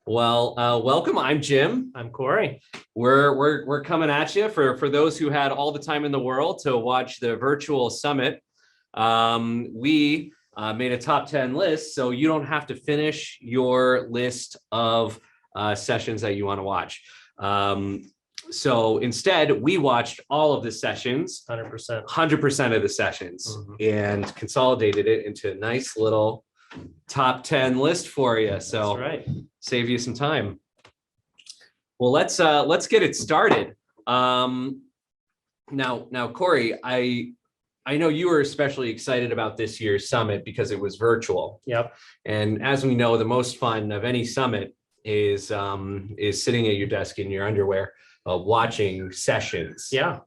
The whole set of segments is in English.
Welcome. I'm Jim. I'm Corey. We're coming at you for those who had all the time in the world to watch the virtual summit. We made a top 10 list, so you don't have to finish your list of sessions that you want to watch. So instead, we watched all of the sessions, 100% of the sessions, and consolidated it into a nice little top 10 list for you. So That's right. Save you some time. Well, let's get it started. Now, Corey, I know you were especially excited about this year's summit because it was virtual. Yep. And as we know, the most fun of any summit is sitting at your desk in your underwear, watching sessions. Yeah.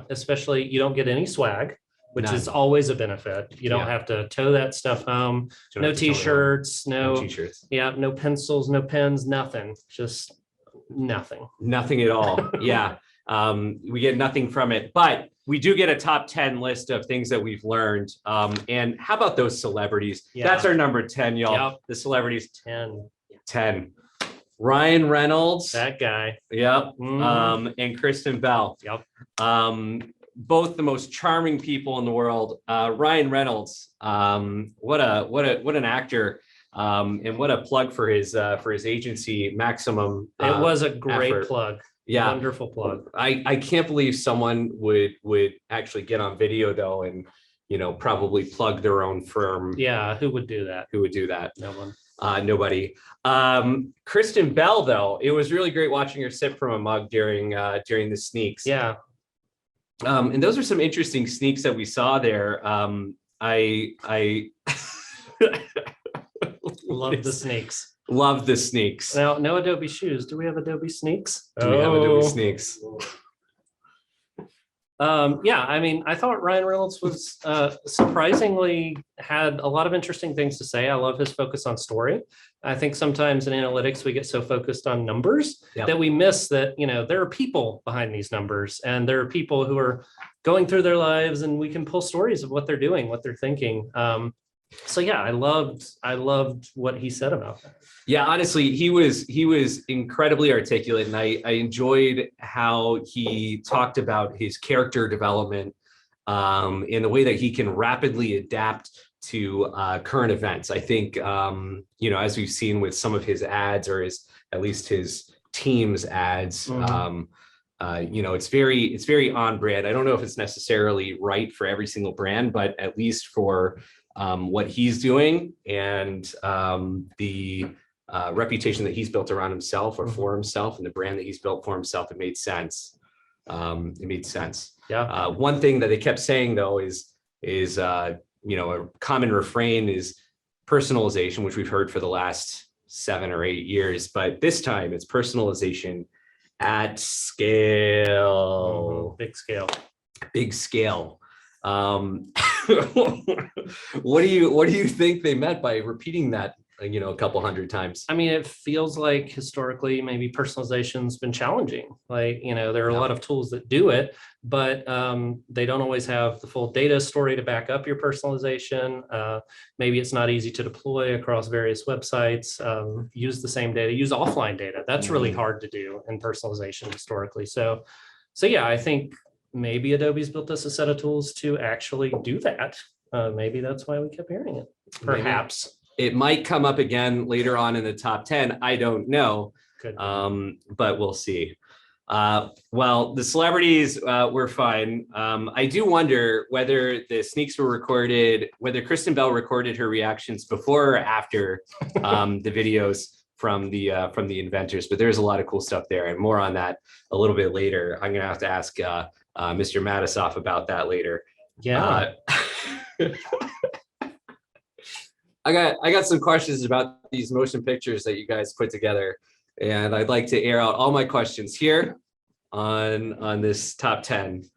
Especially you don't get any swag, which None. is always a benefit. You don't have to tow that stuff home. No t-shirts, no t-shirts. Yeah, no pencils, no pens, nothing. Just nothing. Nothing at all. Yeah. We get nothing from it, but we do get a top 10 list of things that we've learned. And how about those celebrities? Yeah. That's our number 10, y'all. Yep. The celebrities. 10. Ryan Reynolds. That guy. Yep. And Kristen Bell. Yep. Both the most charming people in the world. Ryan Reynolds, what an actor, and what a plug for his agency, Maximum. It was a great effort. plug. Yeah, wonderful plug. I can't believe someone would actually get on video though, and probably plug their own firm. Yeah, who would do that? Who would do that? No one. Nobody. Kristen Bell, though, it was really great watching her sip from a mug during the sneaks. Yeah. And those are some interesting sneaks that we saw there. I Love the sneaks. Love the sneaks. Now, no Adobe shoes. Do we have Adobe sneaks? Do we have Adobe sneaks? Yeah, I mean, I thought Ryan Reynolds was surprisingly had a lot of interesting things to say. I love his focus on story. I think sometimes in analytics, we get so focused on numbers that we miss that, there are people behind these numbers, and there are people who are going through their lives, and we can pull stories of what they're doing, what they're thinking. So yeah, I loved what he said about that. Yeah, honestly, he was incredibly articulate, and I enjoyed how he talked about his character development in the way that he can rapidly adapt to current events. I think as we've seen with some of his ads, or at least his team's ads, it's very on brand. I don't know if it's necessarily right for every single brand, but at least for what he's doing and the reputation that he's built around himself or for himself, and the brand that he's built for himself, it made sense. Yeah. One thing that they kept saying though is a common refrain is personalization, which we've heard for the last 7 or 8 years, but this time it's personalization at scale. Big scale. What do you think they meant by repeating that a couple hundred times? I mean, it feels like historically maybe personalization's been challenging. Like, there are a lot of tools that do it, but they don't always have the full data story to back up your personalization. Maybe it's not easy to deploy across various websites. Use the same data, use offline data. That's really hard to do in personalization historically. So yeah, I think maybe Adobe's built us a set of tools to actually do that. Maybe that's why we kept hearing it. Perhaps. Maybe. It might come up again later on in the top 10. I don't know, but we'll see. Well, the celebrities were fine. I do wonder whether the sneaks were recorded, whether Kristen Bell recorded her reactions before or after the videos from the inventors. But there's a lot of cool stuff there, and more on that a little bit later. I'm gonna have to ask Mr. Matisoff about that later. Yeah. I got some questions about these motion pictures that you guys put together, and I'd like to air out all my questions here on this top 10.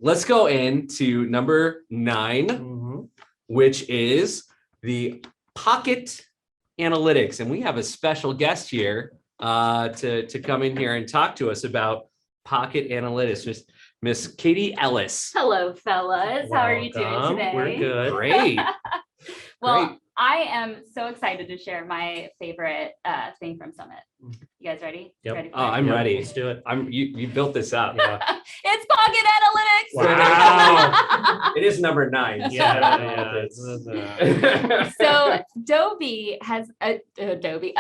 Let's go into number 9, which is the Pocket Analytics, and we have a special guest here to come in here and talk to us about Pocket Analytics, Miss Katie Ellis. Hello, fellas. How are you doing today? We're good. Great. Well, Great. I am so excited to share my favorite thing from Summit. You guys ready? Yep. Ready for Oh, it? I'm ready. Let's do it. You built this up. Yeah. It's Pocket Analytics. Wow. It is number 9. so I don't know if it's- So Adobe has Adobe.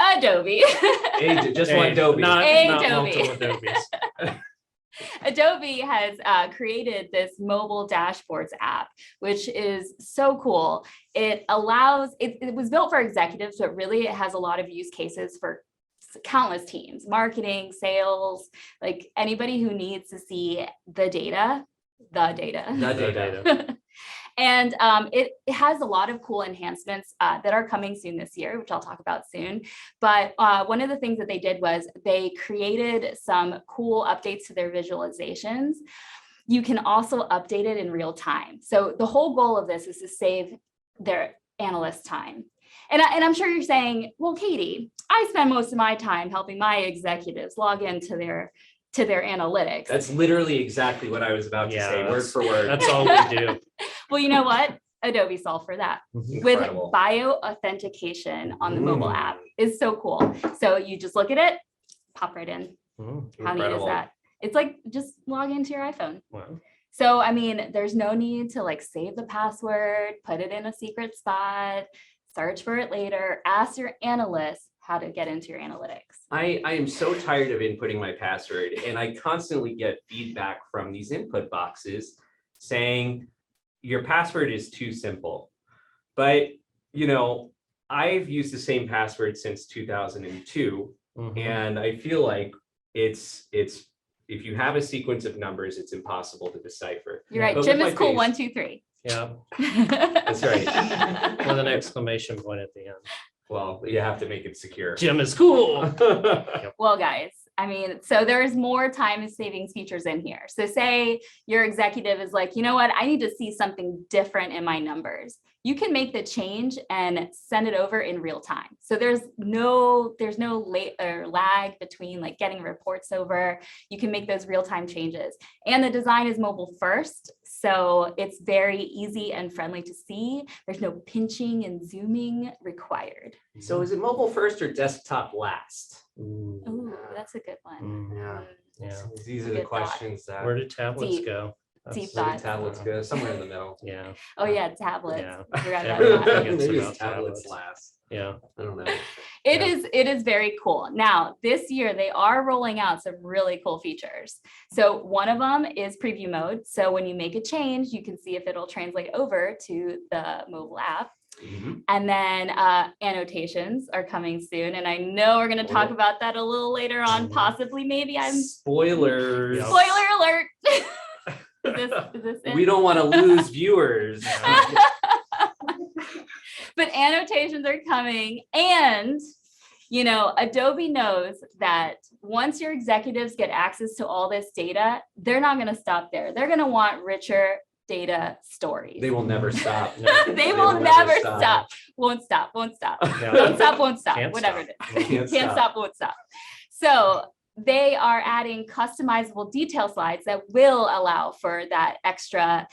Just one Adobe. Not Adobe. multiple Adobes. Adobe has created this mobile dashboards app, which is so cool. It allows, it was built for executives, but really it has a lot of use cases for countless teams, marketing, sales, like anybody who needs to see the data. The data. And it has a lot of cool enhancements that are coming soon this year, which I'll talk about soon. But one of the things that they did was they created some cool updates to their visualizations. You can also update it in real time. So the whole goal of this is to save their analysts time. And I'm sure you're saying, well, Katie, I spend most of my time helping my executives log into their analytics. That's literally exactly what I was about to say, word for word. That's all we do. Well, you know what? Adobe solved for that Incredible. with bio authentication on the mobile app. Is so cool. So you just look at it, pop right in. How neat is that? It's like just log into your iPhone. Wow. So, I mean, there's no need to like save the password, put it in a secret spot, search for it later, ask your analyst how to get into your analytics. I am so tired of inputting my password, and I constantly get feedback from these input boxes saying your password is too simple. But, you know, I've used the same password since 2002, and I feel like it's if you have a sequence of numbers, it's impossible to decipher. You're right. But Jim with is my cool. face- 1, 2, 3. Yeah. That's right. With an exclamation point at the end. Well, you have to make it secure. Jim is cool. Well, guys, I mean, so there's more time savings features in here. So say your executive is like, you know what, I need to see something different in my numbers. You can make the change and send it over in real time. So there's no late or lag between like getting reports over. You can make those real-time changes. And the design is mobile first. So it's very easy and friendly to see. There's no pinching and zooming required. So is it mobile first or desktop last? Ooh, that's a good one. Yeah. Yeah. These are the Good thought. questions that Where did tablets Deep. go? Deep where do thoughts. tablets go, somewhere in the middle. Yeah. Oh yeah, tablets. Yeah. Forgot about Everyone that. forgets Maybe about it's tablets tablets. last. Yeah. I don't know. It is very cool. Now, this year they are rolling out some really cool features. So one of them is preview mode. So when you make a change, you can see if it'll translate over to the mobile app. And then annotations are coming soon. And I know we're going to talk about that a little later on, possibly, maybe. Spoilers. Yep. Spoiler alert. Is this it? We don't want to lose viewers. But annotations are coming, and you know, Adobe knows that once your executives get access to all this data, they're not going to stop there. They're going to want richer data stories. They will never stop. They will never stop. Won't stop. Won't stop. Yeah. Don't stop. Won't stop. Can't Whatever stop. it is. Can't Can't stop. Won't stop. So they are adding customizable detail slides that will allow for that extra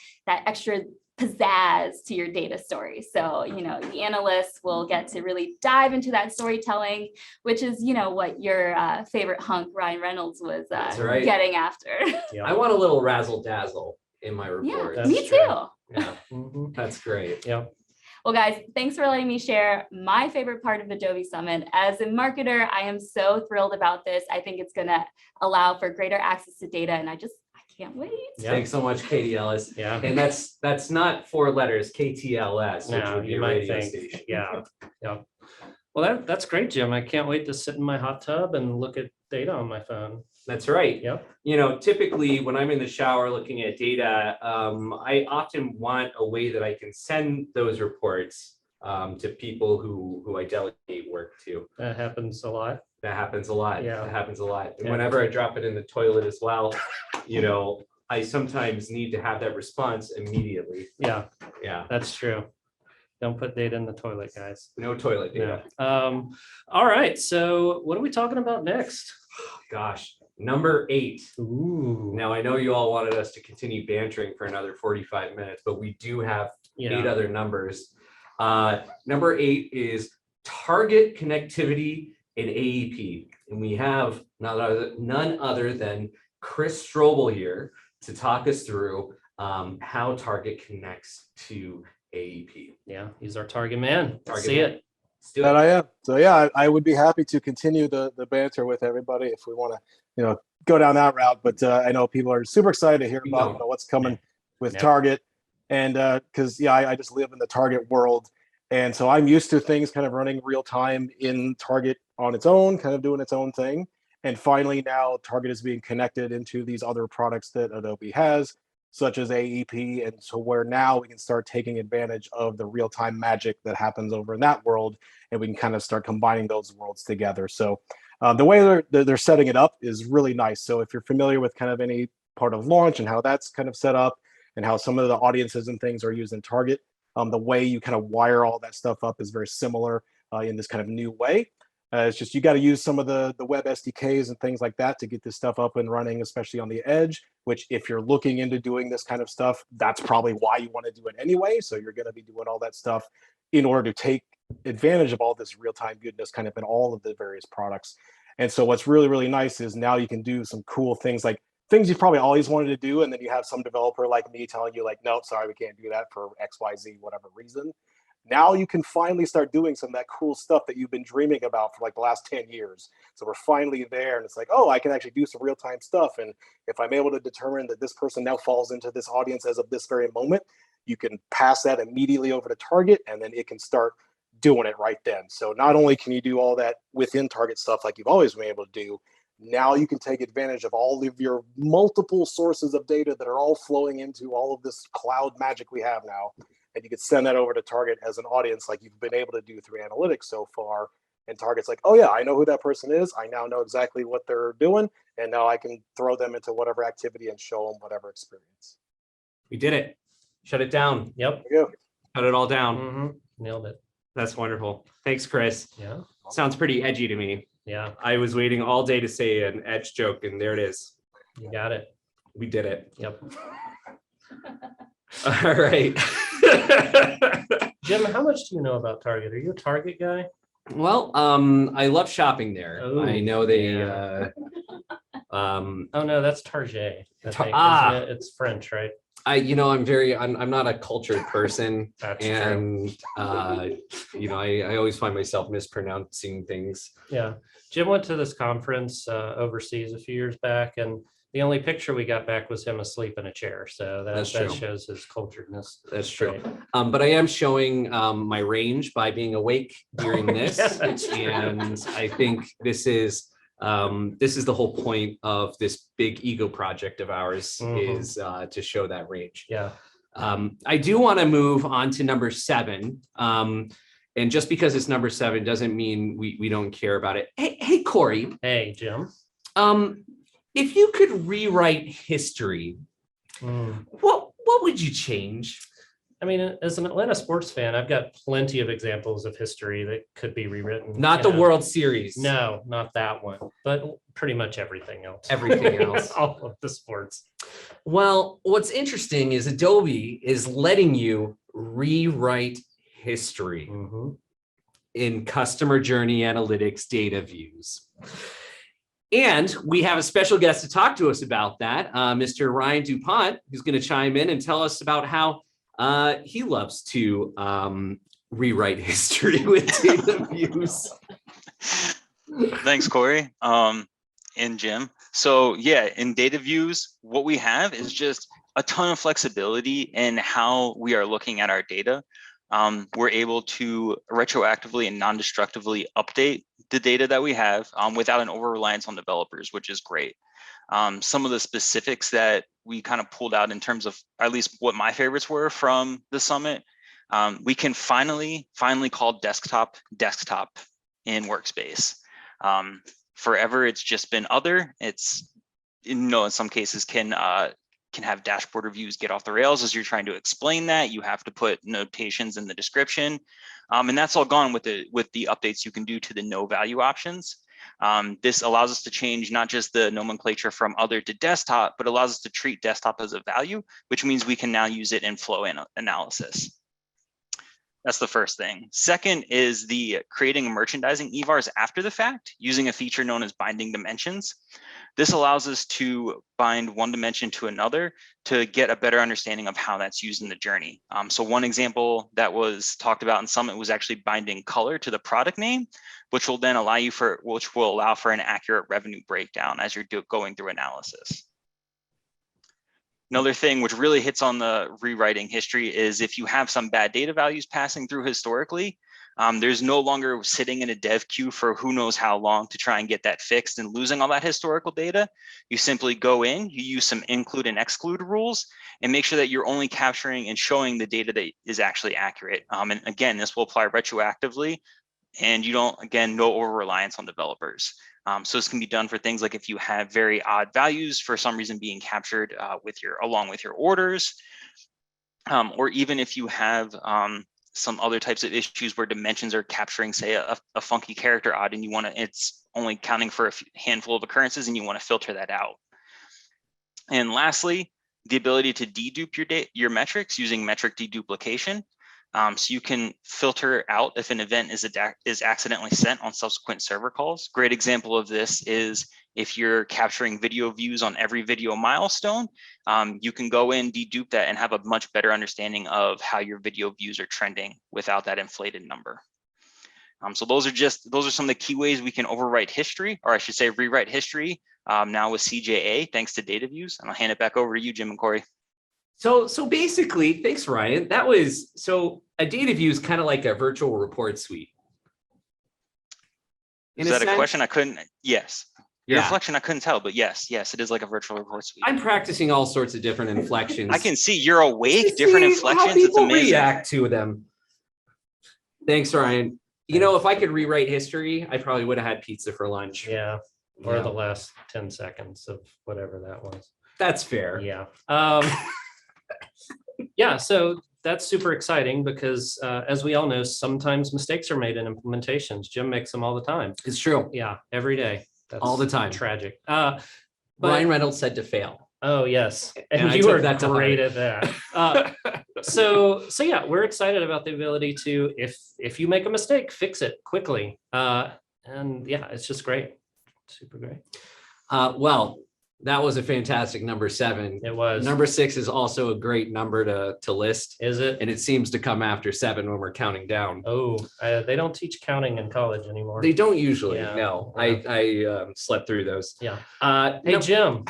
pizzazz to your data story. So, you know, the analysts will get to really dive into that storytelling, which is, you know, what your favorite hunk, Ryan Reynolds, was That's right. getting after. I want a little razzle dazzle in my Yeah, report. That's me true. too. Yeah, Mhm. that's great. Yep. Well, guys, thanks for letting me share my favorite part of Adobe Summit. As a marketer, I am so thrilled about this. I think it's going to allow for greater access to data, and I can't wait. Yeah. Thanks so much, Katie Ellis. Yeah. And that's not 4 letters, KTLS, which No, would be you a might radio think. station. Yeah. Yeah. Well, that's great, Jim. I can't wait to sit in my hot tub and look at data on my phone. That's right. Yep. You know, typically when I'm in the shower looking at data, I often want a way that I can send those reports to people who I delegate work to. That happens a lot. That happens a lot. Yeah. That happens a lot. And Yeah. whenever I drop it in the toilet as well, you know, I sometimes need to have that response immediately. Yeah, Yeah. that's true. Don't put data in the toilet, guys. No toilet data. Yeah. All right. So what are we talking about next? Gosh, number 8. Ooh. Now, I know you all wanted us to continue bantering for another 45 minutes, but we do have 8 Yeah. other numbers. Number 8 is target connectivity in AEP. And we have none other than Chris Strobel here to talk us through how Target connects to AEP. Yeah, he's our target man. Target See man. it. Let's do That it. I am. So yeah, I would be happy to continue the banter with everybody if we want to, go down that route. But I know people are super excited to hear Keep about going. what's coming with Yep. Target, and because I just live in the Target world, and so I'm used to things kind of running real time in Target on its own, kind of doing its own thing. And finally, now Target is being connected into these other products that Adobe has, such as AEP, and so where now we can start taking advantage of the real time magic that happens over in that world, and we can kind of start combining those worlds together. So the way they're setting it up is really nice. So if you're familiar with kind of any part of launch and how that's kind of set up and how some of the audiences and things are used in Target, the way you kind of wire all that stuff up is very similar in this kind of new way. It's just you got to use some of the web SDKs and things like that to get this stuff up and running, especially on the edge, which if you're looking into doing this kind of stuff, that's probably why you want to do it anyway. So you're going to be doing all that stuff in order to take advantage of all this real-time goodness kind of in all of the various products. And so what's really, really nice is now you can do some cool things, like things you've probably always wanted to do. And then you have some developer like me telling you like, no, sorry, we can't do that for XYZ, whatever reason. Now you can finally start doing some of that cool stuff that you've been dreaming about for like the last 10 years. So we're finally there, and it's like, oh, I can actually do some real-time stuff. And if I'm able to determine that this person now falls into this audience as of this very moment, you can pass that immediately over to Target, and then it can start doing it right then. So not only can you do all that within Target stuff like you've always been able to do, now you can take advantage of all of your multiple sources of data that are all flowing into all of this cloud magic we have now. And you could send that over to Target as an audience like you've been able to do through analytics so far. And Target's like, oh yeah, I know who that person is. I now know exactly what they're doing. And now I can throw them into whatever activity and show them whatever experience. We did it. Shut it down. Yep. There you go. Shut it all down. Nailed it. That's wonderful. Thanks, Chris. Yeah. Sounds pretty edgy to me. Yeah. I was waiting all day to say an edge joke, and there it is. You got it. We did it. Yep. All right. Jim, how much do you know about Target? Are you a Target guy? Well, I love shopping there. Oh, I know they. yeah. Oh no, that's Target. I think, Ah. isn't it? It's French, right? I'm not a cultured person, That's true. and I always find myself mispronouncing things. Yeah. Jim went to this conference overseas a few years back, and the only picture we got back was him asleep in a chair. So That's that true. shows his culturedness. That's true. Right. But I am showing my range by being awake during this, Yeah, that's true. and I think this is the whole point of this big ego project of ours is to show that range. Yeah. I do want to move on to number 7. And just because it's number 7 doesn't mean we don't care about it. Hey, Corey. Hey, Jim. If you could rewrite history, what would you change? I mean, as an Atlanta sports fan, I've got plenty of examples of history that could be rewritten. Not the World Series. No, not that one, but pretty much everything else. Everything else. All of the sports. Well, what's interesting is Adobe is letting you rewrite history in customer journey analytics data views. And we have a special guest to talk to us about that, Mr. Ryan DuPont, who's going to chime in and tell us about how he loves to rewrite history with data views. Thanks, Corey and Jim. So yeah, in data views, what we have is just a ton of flexibility in how we are looking at our data. We're able to retroactively and non-destructively update the data that we have without an over-reliance on developers, which is great. Some of the specifics that we kind of pulled out in terms of at least what my favorites were from the summit, we can finally call desktop in Workspace. Forever, it's just been other. It's, in some cases can have dashboard reviews get off the rails as you're trying to explain that. You have to put notations in the description. And that's all gone with the updates you can do to the no value options. This allows us to change not just the nomenclature from other to desktop, but allows us to treat desktop as a value, which means we can now use it in flow analysis. That's the first thing. Second is the creating and merchandising EVARs after the fact using a feature known as binding dimensions. This allows us to bind one dimension to another to get a better understanding of how that's used in the journey. So one example that was talked about in Summit was actually binding color to the product name, which will then allow for an accurate revenue breakdown as you're going through analysis. Another thing which really hits on the rewriting history is if you have some bad data values passing through historically, there's no longer sitting in a dev queue for who knows how long to try and get that fixed and losing all that historical data. You simply go in, you use some include and exclude rules and make sure that you're only capturing and showing the data that is actually accurate. And again, this will apply retroactively, and you don't, again, no over reliance on developers. So this can be done for things like if you have very odd values for some reason being captured along with your orders, or even if you have some other types of issues where dimensions are capturing, say, a funky character odd, and it's only counting for a handful of occurrences, and you want to filter that out. And lastly, the ability to dedupe your metrics using metric deduplication. So you can filter out if an event is accidentally sent on subsequent server calls. Great example of this is if you're capturing video views on every video milestone, you can go in, dedupe that, and have a much better understanding of how your video views are trending without that inflated number. So those are some of the key ways we can overwrite history, or I should say rewrite history now with CJA, thanks to data views. And I'll hand it back over to you, Jim and Corey. So basically, thanks, Ryan. So a data view is kind of like a virtual report suite. Is that a question? I couldn't. Yes. Your Yeah. inflection, I couldn't tell, but yes, it is like a virtual report suite. I'm practicing all sorts of different inflections. I can see you're awake, To different see inflections. how people It's amazing. react to them. Thanks, Ryan. You know, if I could rewrite history, I probably would have had pizza for lunch. Yeah. Or Yeah. the last 10 seconds of whatever that was. That's fair. Yeah. Yeah, so that's super exciting because as we all know, sometimes mistakes are made in implementations. Jim makes them all the time. It's true. Yeah, every day. That's All the time. Tragic. Ryan Reynolds said to fail. Oh, yes. And And I you took are that to great heart. at that. So yeah, we're excited about the ability to, if you make a mistake, fix it quickly. And yeah, it's just great. Super great. Well, that was a fantastic number 7. It was. Number 6 is also a great number to list. Is it? And it seems to come after 7 when we're counting down. Oh, they don't teach counting in college anymore. They don't usually. Yeah. No, Yeah. I slept through those. Yeah. Hey, Hey, Jim.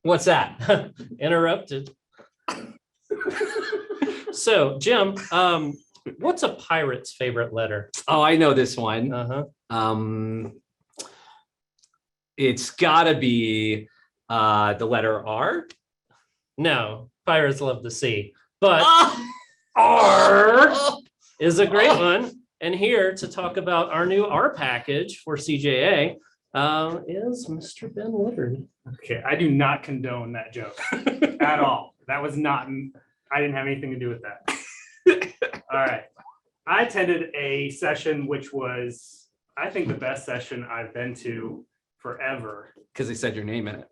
what's that? Interrupted. So, Jim, what's a pirate's favorite letter? Oh, I know this one. Uh-huh. It's gotta be the letter R. No, pirates love the sea, but R is a great one. And here to talk about our new R package for CJA is Mr. Ben Woodard. Okay, I do not condone that joke at all. That was not, I didn't have anything to do with that. All right. I attended a session which was, I think, the best session I've been to forever. Because they said your name in it.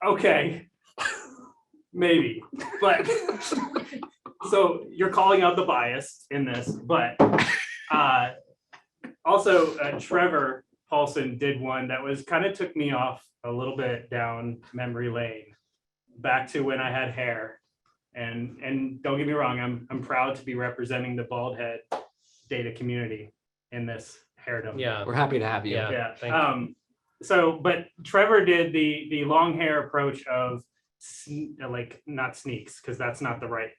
Okay, maybe, but so you're calling out the bias in this, but also Trevor Paulson did one that was kind of took me off a little bit down memory lane, back to when I had hair, and don't get me wrong, I'm proud to be representing the bald head data community in this hairdom. Yeah. We're happy to have you. Yeah. Yeah. Thank you. So, but Trevor did the long hair approach of like not sneaks, because that's not the right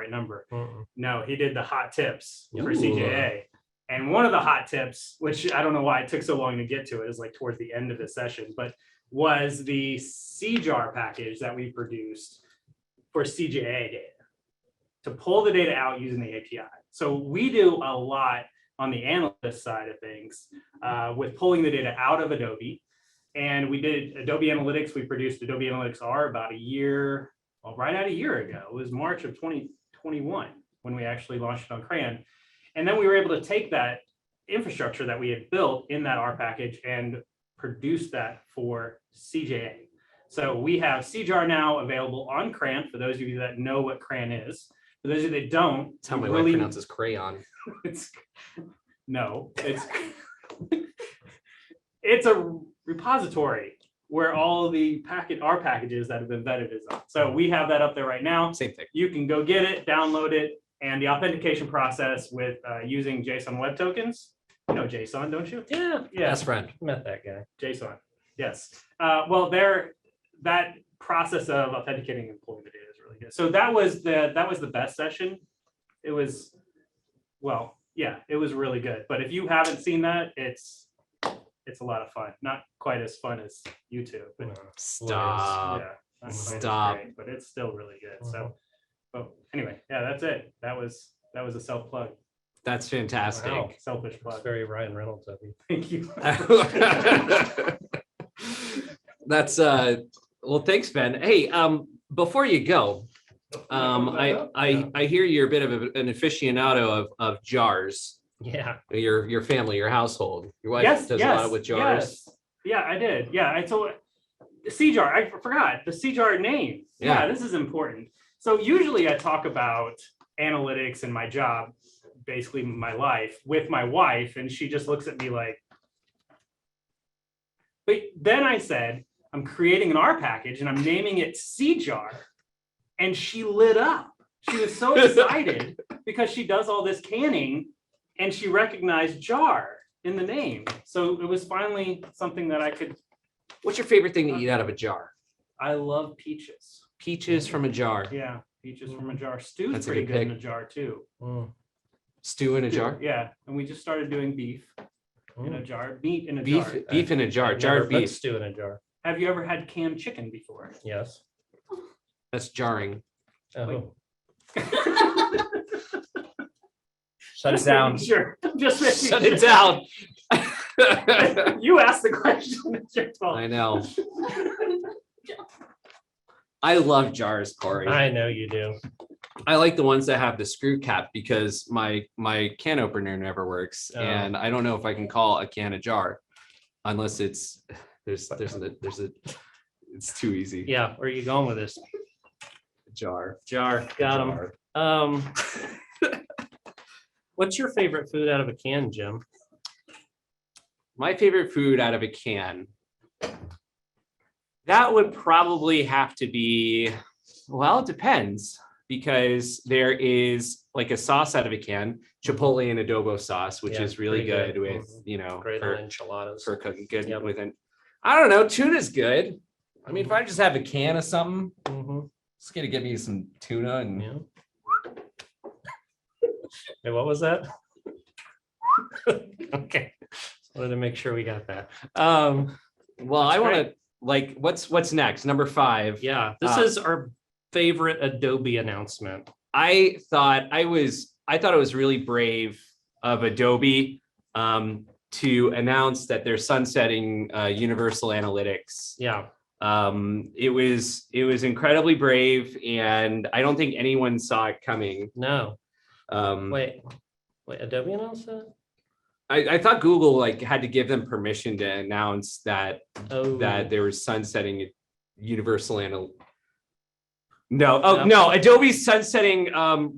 number. Mm-mm. No, he did the hot tips for Ooh. CJA. And one of the hot tips, which I don't know why it took so long to get to, it is like towards the end of the session, but was the CJAR package that we produced for CJA data to pull the data out using the API. So we do a lot on the analyst side of things with pulling the data out of Adobe. And we did Adobe Analytics. We produced Adobe Analytics R about a year, well, right at a year ago. It was March of 2021 when we actually launched it on Crayon. And then we were able to take that infrastructure that we had built in that R package and produce that for CJA. So we have CJAR now available on Crayon, for those of you that know what Crayon is. For those of you that don't, That's how my we wife really- pronounces crayon. it's no, it's a repository where all the our packages that have been vetted is on. So we have that up there right now. Same thing. You can go get it, download it, and the authentication process with using JSON web tokens. You know JSON, don't you? Yeah, Yeah, Best friend. met that guy. JSON. Yes. Well, that process of authenticating employment data is really good. So that was the best session. It was, well, yeah, it was really good. But if you haven't seen that, it's a lot of fun. Not quite as fun as YouTube, but Stop. yeah, not quite as Stop. great, but it's still really good. So, but anyway, yeah, that's it. That was a self plug, That's fantastic. Wow. selfish That's plug. very Ryan Reynolds of you. Thank you. That's well, thanks, Ben. Hey, before you go, I hear you're a bit of an aficionado of jars. Yeah. Your family, your household. Your wife Yes, does a lot with jars. yes. Yeah, I did. Yeah, I told the CJAR. I forgot the CJAR name. Yeah. Yeah, this is important. So usually I talk about analytics and my job, basically my life, with my wife, and she just looks at me like. But then I said, I'm creating an R package and I'm naming it CJAR, and she lit up. She was so excited because she does all this canning, and she recognized jar in the name. So it was finally something that I could. What's your favorite thing to eat out of a jar? I love peaches. Peaches from a jar. Yeah, peaches from a jar. Stew's That's a pretty good good in pick. a jar too. Stew in a jar. Yeah, and we just started doing beef in a jar, meat in a Beef, jar. beef in a jar. I've never Jarred put beef. stew in a jar. Have you ever had canned chicken before? Yes. That's jarring. Oh. Shut it down. Sure. Just making Shut it sure. down. You asked the question. It's your fault. I know. I love jars, Corey. I know you do. I like the ones that have the screw cap because my can opener never works, Oh. and I don't know if I can call a can a jar unless it's there's a it's too easy. Yeah, where are you going with this? Jar. Jar, got him. Jar. What's your favorite food out of a can, Jim? My favorite food out of a can. That would probably have to be, well, it depends, because there is like a sauce out of a can, Chipotle and adobo sauce, which Yeah, is really pretty good good. with, Mhm. you know, Great on enchiladas. for cooking good Yep. with it. I don't know, tuna's good. I mean, if I just have a can of something, Mhm. it's gonna give me some tuna and Yeah. Hey, what was that? Okay. Just wanted to make sure we got that. well, I want to like what's next? Number 5. Yeah, this is our favorite Adobe announcement. I thought it was really brave of Adobe to announce that they're sunsetting Universal Analytics. Yeah. It was incredibly brave, and I don't think anyone saw it coming. No. Um, Wait, Adobe announced that? I thought Google like had to give them permission to announce that Oh. they were sunsetting Universal Analytics. No, No. Adobe's sunsetting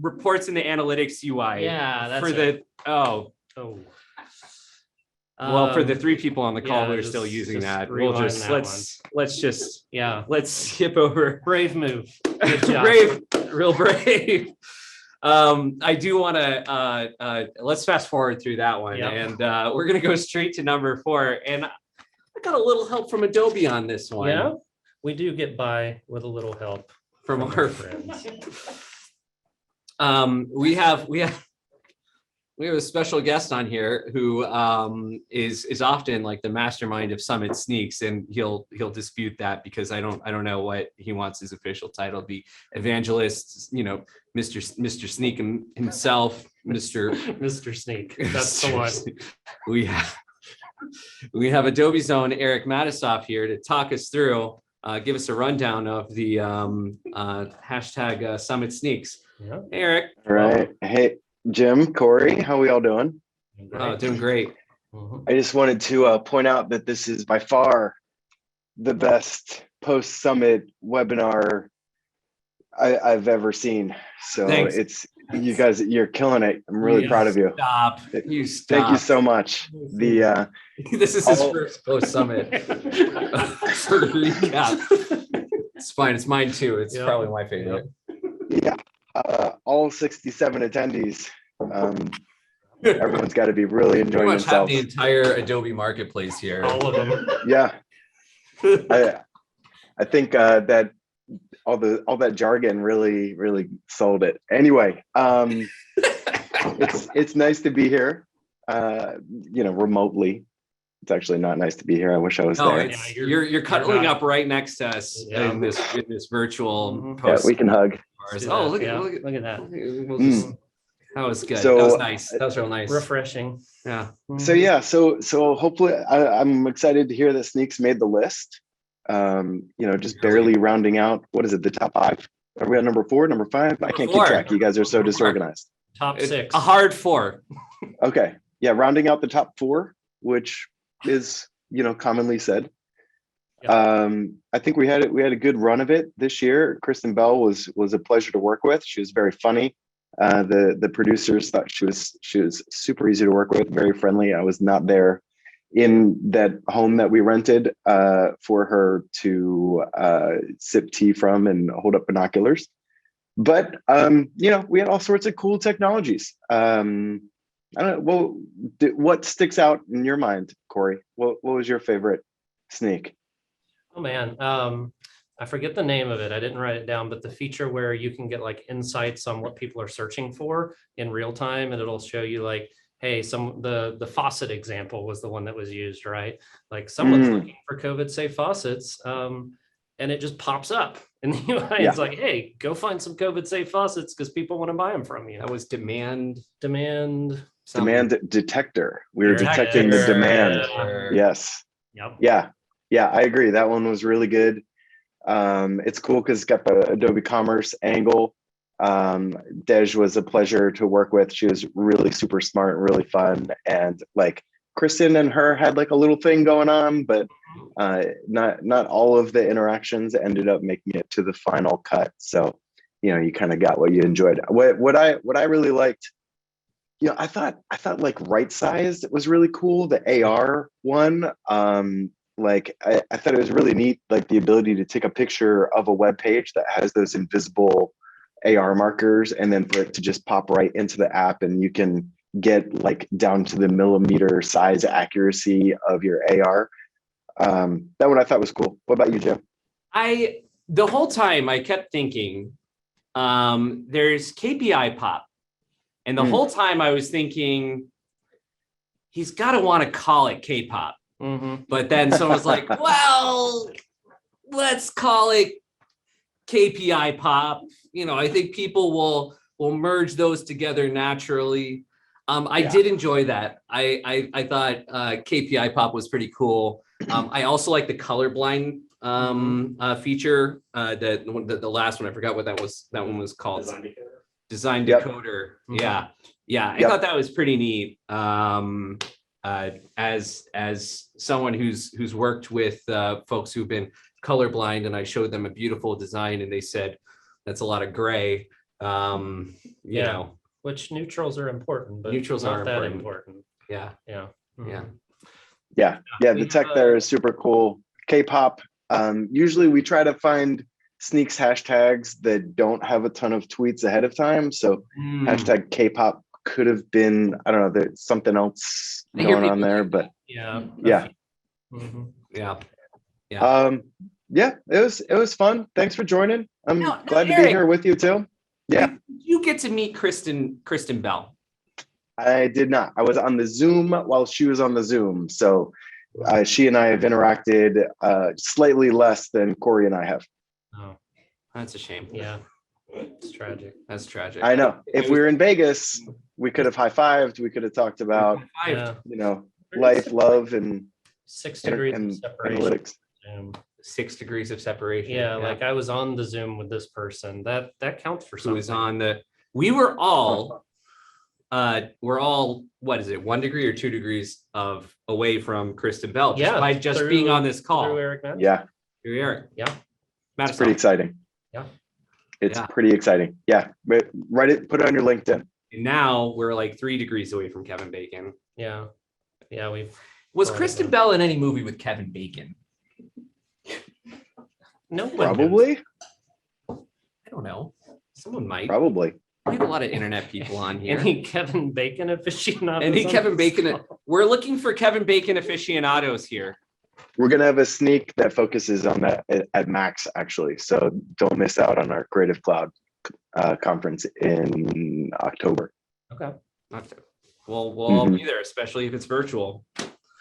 reports in the analytics UI. Yeah, that's for it. Oh, well, for the 3 people on the call yeah, who are still just- using just that, we'll rewind just that let's skip over. brave move. Good job. Brave, real brave. I do want to let's fast forward through that one, Yep. and we're gonna go straight to number 4. And I got a little help from Adobe on this one. Yeah, we do get by with a little help From our friends. we have a special guest on here who is often like the mastermind of Summit Sneaks, and he'll dispute that because I don't know what he wants his official title to be. Evangelist, you know, Mr. Sneak himself, Mr. Sneak. That's the one. We have Adobe's own Eric Matisoff here to talk us through, give us a rundown of the hashtag Summit Sneaks. Yeah. Hey, Eric. All right. Hey, Jim, Corey, how we all doing? Oh, doing great. Mhm. I just wanted to point out that this is by far the best post-summit webinar I've ever seen. So Thanks. you're killing it. I'm really proud of you. Stop. You stop. Thank you so much. The This is his all- first post summit. For the recap. It's fine. It's mine too. It's probably my favorite. yeah, all 67 attendees. Everyone's got to be really Pretty enjoying much have themselves. the entire Adobe marketplace here. All of them. Yeah, I think that all that jargon really sold it. Anyway, it's nice to be here. Remotely. It's actually not nice to be here. I wish I was No, there. it's, you're cuddling not- up right next to us Yeah. in this virtual Mhm. Yeah, post. we can hug. Oh, look Yeah, at look at that. We'll just, that was good. So, that was nice. That was real nice. Refreshing. Yeah. So yeah, so hopefully I'm excited to hear that Sneaks made the list. Just barely rounding out. What is it? The top 5? Are we on number 4, number 5? I can't keep 4. track. You guys are so Number 4. disorganized. Top It's 6. a hard 4. Okay, yeah, rounding out the top 4, which is commonly said. I think we had a good run of it this year. Kristen Bell was a pleasure to work with. She was very funny. The producers thought she was super easy to work with, very friendly. I was not there in that home that we rented for her to sip tea from and hold up binoculars. But we had all sorts of cool technologies. I don't know. Well, what sticks out in your mind, Corey? What was your favorite sneak? Oh man, I forget the name of it. I didn't write it down, but the feature where you can get like insights on what people are searching for in real time, and it'll show you like, hey, the faucet example was the one that was used, right? Like someone's looking for COVID safe faucets, and it just pops up in the UI. It's like, hey, go find some COVID safe faucets because people want to buy them from you. That was demand Demand detector. We were Detector. detecting the demand. Yeah. Yes. Yep. Yeah, I agree. That one was really good. It's cool because it's got the Adobe Commerce angle. Dej was a pleasure to work with. She was really super smart, really fun. And like Kristen and her had like a little thing going on, but not all of the interactions ended up making it to the final cut. So, you kind of got what you enjoyed. What I really liked, I thought like right sized was really cool. The AR one, I thought it was really neat, like the ability to take a picture of a web page that has those invisible AR markers and then for it to just pop right into the app, and you can get like down to the millimeter size accuracy of your AR. That one I thought was cool. What about you, Jim? The whole time I kept thinking, there's KPI pop. And the whole time I was thinking, he's got to want to call it K-pop. But then someone's like, well, let's call it KPI pop. I think people will merge those together naturally. I did enjoy that. I thought KPI pop was pretty cool. I also like the colorblind feature. The last one, I forgot what that one was called. Design Decoder. Yeah. I thought that was pretty neat. As someone who's worked with folks who've been colorblind, and I showed them a beautiful design, and they said that's a lot of gray. Which neutrals are important, but neutrals not are that important. Yeah. The tech there is super cool. K-pop. Usually we try to find Sneaks hashtags that don't have a ton of tweets ahead of time. So hashtag K-pop could have been, I don't know, there's something else going on there, but it was fun. Thanks for joining. I'm glad to be here with you too. Yeah. You get to meet Kristen Bell. I did not. I was on the Zoom while she was on the Zoom. So she and I have interacted slightly less than Corey and I have. Oh, that's a shame. Yeah. It's tragic. That's tragic. I know. If we were in Vegas, we could have high-fived. We could have talked about, life, love, and 6 degrees of separation. Analytics. 6 degrees of separation. Yeah, like I was on the Zoom with this person. That counts for something. Who was on the? We were all. We're all, what is it, 1 degree or 2 degrees away from Kristen Bell, by being on this call. Through Eric Madison. Yeah. Through Eric. Yeah. It's pretty exciting. Yeah. It's Yeah. pretty exciting. Yeah, write it, put it on your LinkedIn. And now we're like 3 degrees away from Kevin Bacon. Yeah. Yeah. Was Well, Kristen yeah. Bell in any movie with Kevin Bacon? No one knows. Probably, I don't know. Someone might. probably. We have a lot of internet people on here. Any Kevin Bacon aficionados? Any on Kevin this Bacon? call? We're looking for Kevin Bacon aficionados here. We're gonna have a sneak that focuses on that at Max, actually. So don't miss out on our Creative Cloud conference in October. Okay. Well, we'll all Mhm. be there, especially if it's virtual.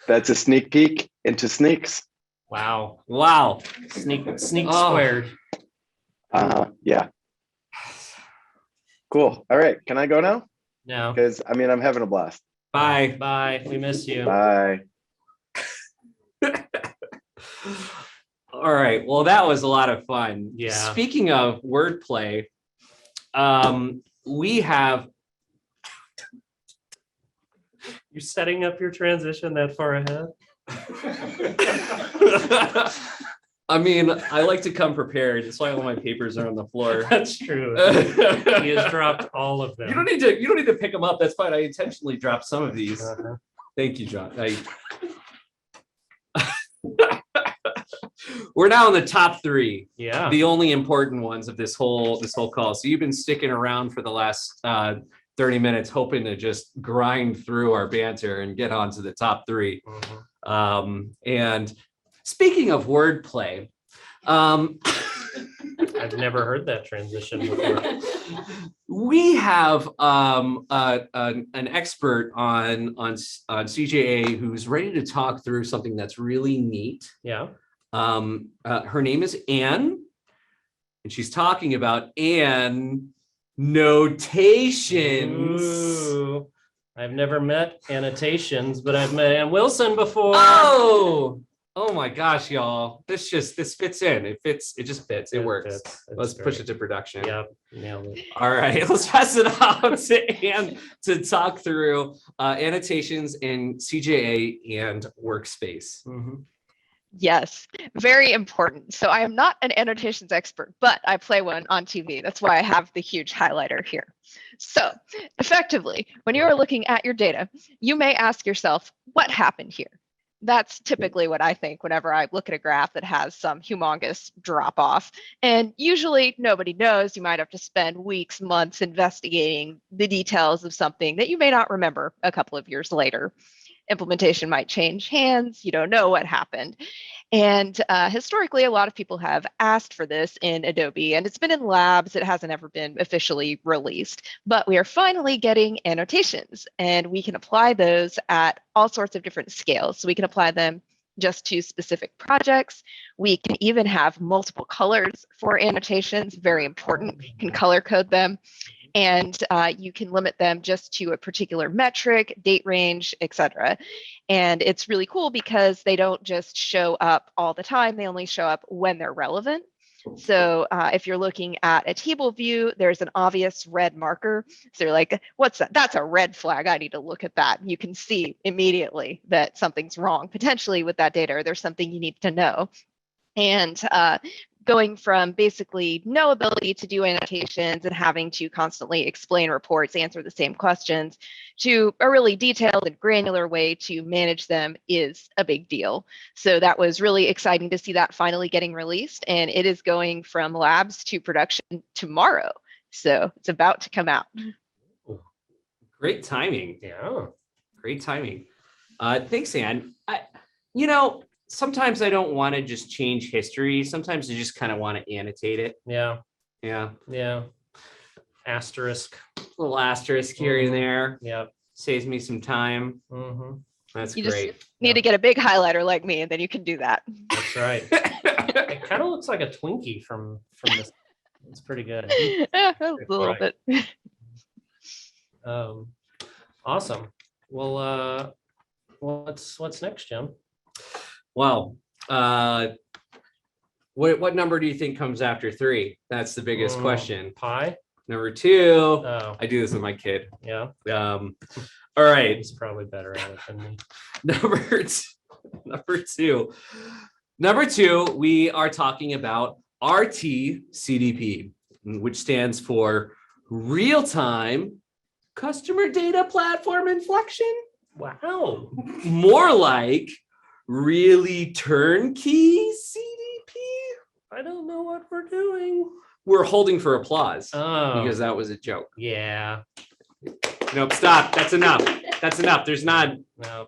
That's a sneak peek into sneaks. Wow. Wow. Sneak Oh. squared. Yeah. Cool. All right. Can I go now? No. Because I mean, I'm having a blast. Bye. Bye. We miss you. Bye. All right. Well, that was a lot of fun. Yeah. Speaking of wordplay, we have. You're setting up your transition that far ahead. I mean, I like to come prepared. That's why all my papers are on the floor. That's true. He has dropped all of them. You don't need to pick them up. That's fine. I intentionally dropped some of these. Uh-huh. Thank you, John. We're now in the top 3, Yeah. the only important ones of this whole call. So you've been sticking around for the last 30 minutes, hoping to just grind through our banter and get on to the top 3. Mhm. And speaking of wordplay, I've never heard that transition before. we have an expert on CJA who's ready to talk through something that's really neat. Yeah. Her name is Anne, and she's talking about annotations. Ooh. I've never met Annotations, but I've met Ann Wilson before. Oh my gosh, y'all. This fits in. It just fits. It works. fits. Let's It's push great. it to production. Yep. Nailed it. All right, let's pass it on to Anne to talk through annotations in CJA and workspace. Mhm. Yes, very important. So I am not an annotations expert, but I play one on TV. That's why I have the huge highlighter here. So effectively, when you are looking at your data, you may ask yourself, what happened here? That's typically what I think whenever I look at a graph that has some humongous drop off. And usually nobody knows. You might have to spend weeks, months investigating the details of something that you may not remember a couple of years later. Implementation might change hands. You don't know what happened. And historically, a lot of people have asked for this in Adobe, and it's been in labs. It hasn't ever been officially released, but we are finally getting annotations, and we can apply those at all sorts of different scales. So we can apply them just to specific projects. We can even have multiple colors for annotations, very important. You can color code them. And you can limit them just to a particular metric, date range, etc. And it's really cool because they don't just show up all the time. They only show up when they're relevant. So if you're looking at a table view, there's an obvious red marker. So you're like, what's that? That's a red flag. I need to look at that. You can see immediately that something's wrong potentially with that data, or there's something you need to know. And going from basically no ability to do annotations and having to constantly explain reports, answer the same questions, to a really detailed and granular way to manage them is a big deal. So that was really exciting to see that finally getting released, and it is going from labs to production tomorrow. So it's about to come out. Great timing. Yeah. Great timing. Thanks, Anne. Sometimes I don't want to just change history. Sometimes I just kind of want to annotate it. Yeah. Yeah. Yeah. Asterisk. Little asterisk here and there. Yep. Saves me some time. Mm-hmm. That's You just great. need to get a big highlighter like me, and then you can do that. That's right. It kind of looks like a Twinkie from this. It's pretty good. A little Right. bit. Awesome. Well, what's next, Jim? Well, what number do you think comes after 3? That's the biggest question. Pi. Number 2. Oh, I do this with my kid. yeah. All right. He's probably better at it than me. Number two, we are talking about RT CDP. which stands for Real-Time Customer Data Platform Inflection. Wow. More like really turnkey CDP. I don't know what we're doing. We're holding for applause Oh, because that was a joke. yeah. Nope, stop. That's enough. That's enough. There's not. No.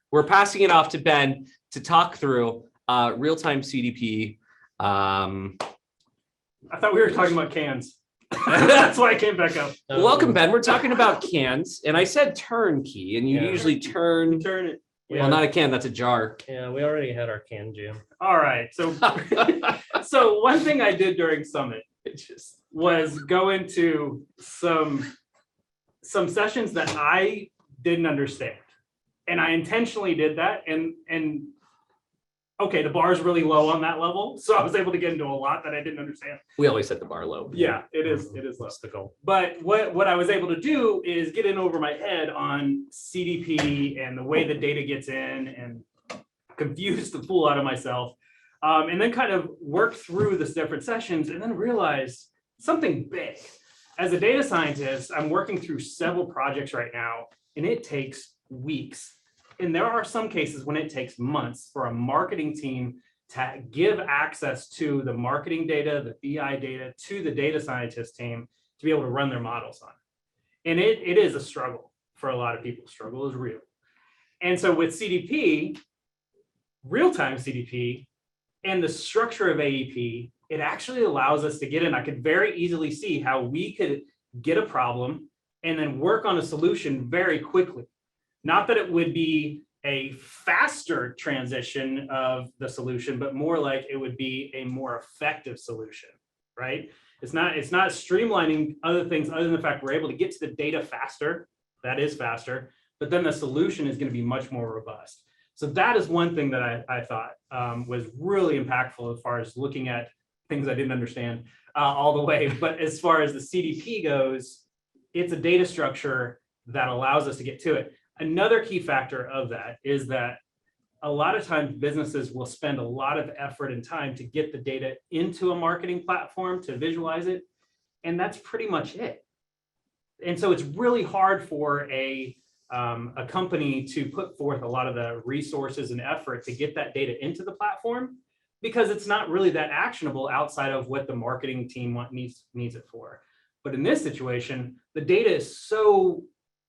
We're passing it off to Ben to talk through real-time CDP. I thought we were talking about cans. That's why I came back up. Welcome, Ben. We're talking about cans, and I said turnkey, and you Yeah. usually turn. Turn it. Well, not a can. That's a jar. Yeah, we already had our can jam. All right. So, so one thing I did during Summit was go into some sessions that I didn't understand, and I intentionally did that. And okay, the bar is really low on that level, so I was able to get into a lot that I didn't understand. We always set the bar low. Yeah, it is low. That's the goal. But what I was able to do is get in over my head on CDP and the way the data gets in, and confuse the fool out of myself, and then kind of work through the different sessions, and then realize something big. As a data scientist, I'm working through several projects right now, and it takes weeks. And there are some cases when it takes months for a marketing team to give access to the marketing data, the BI data, to the data scientist team to be able to run their models on. And it is a struggle for a lot of people. Struggle is real. And so with CDP, real-time CDP, and the structure of AEP, it actually allows us to get in. I could very easily see how we could get a problem and then work on a solution very quickly. Not that it would be a faster transition of the solution, but more like it would be a more effective solution, right? It's not streamlining other things other than the fact we're able to get to the data faster. That is faster, but then the solution is going to be much more robust. So that is one thing that I thought was really impactful as far as looking at things I didn't understand all the way. But as far as the CDP goes, it's a data structure that allows us to get to it. Another key factor of that is that a lot of times businesses will spend a lot of effort and time to get the data into a marketing platform to visualize it. And that's pretty much it. And so it's really hard for a company to put forth a lot of the resources and effort to get that data into the platform, because it's not really that actionable outside of what the marketing team needs it for. But in this situation, the data is so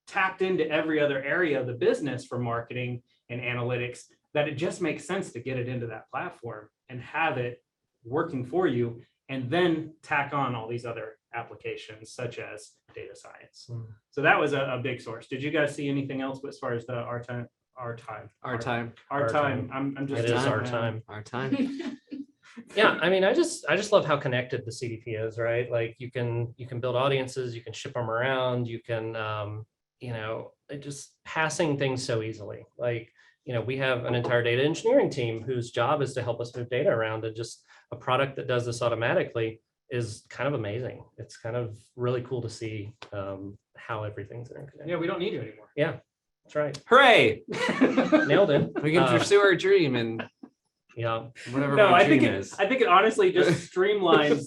tapped into every other area of the business for marketing and analytics that it just makes sense to get it into that platform and have it working for you, and then tack on all these other applications such as data science. So that was a big source. Did you guys see anything else as far as the our time? Our time. I'm just It is our time. Our time. Yeah, I mean, I just love how connected the CDP is, right? Like you can build audiences, you can ship them around, you can just passing things so easily. Like, we have an entire data engineering team whose job is to help us move data around, and just a product that does this automatically is kind of amazing. It's kind of really cool to see how everything's interconnected. Yeah, we don't need you anymore. Yeah, that's right. Hooray! Nailed it. We can pursue our dream and Yeah. whatever No, my I think dream is. I think it honestly just streamlines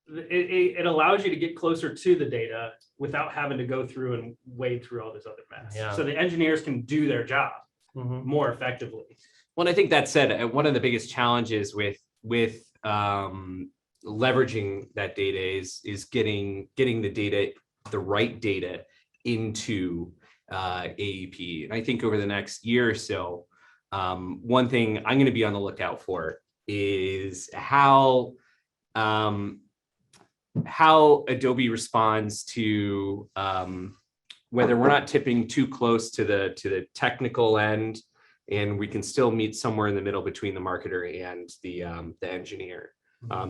it allows you to get closer to the data without having to go through and wade through all this other mess. Yeah. So the engineers can do their job Mhm. more effectively. Well, I think that said, one of the biggest challenges with leveraging that data is getting the data, the right data into AEP. And I think over the next year or so, one thing I'm going to be on the lookout for is how Adobe responds to whether we're not tipping too close to the technical end, and we can still meet somewhere in the middle between the marketer and the engineer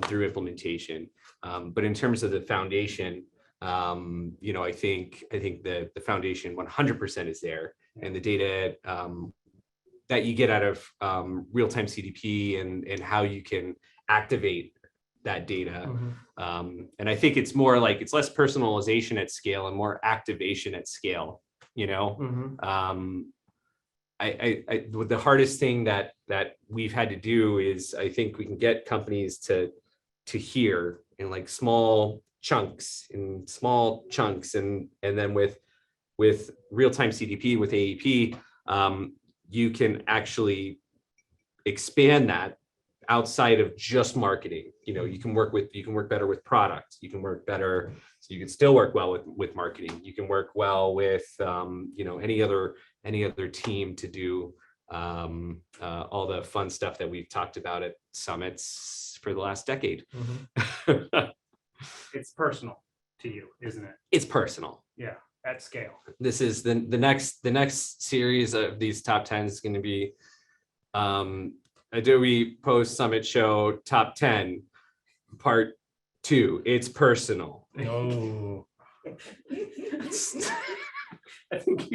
through implementation. But in terms of the foundation, I think the foundation 100% is there, and the data that you get out of real-time CDP and how you can activate that data. And I think it's more like it's less personalization at scale and more activation at scale. The hardest thing that we've had to do is, I think we can get companies to hear in like small chunks, and then with real-time CDP, with AEP, you can actually expand that outside of just marketing. You can work better with product. You can work better, so you can still work well with marketing. You can work well with any other team to do all the fun stuff that we've talked about at summits for the last decade. It's personal to you, isn't it? It's personal. Yeah, at scale. This is the next series of these top 10 is going to be Adobe Post Summit Show Top 10 Part 2. It's personal. Oh, I think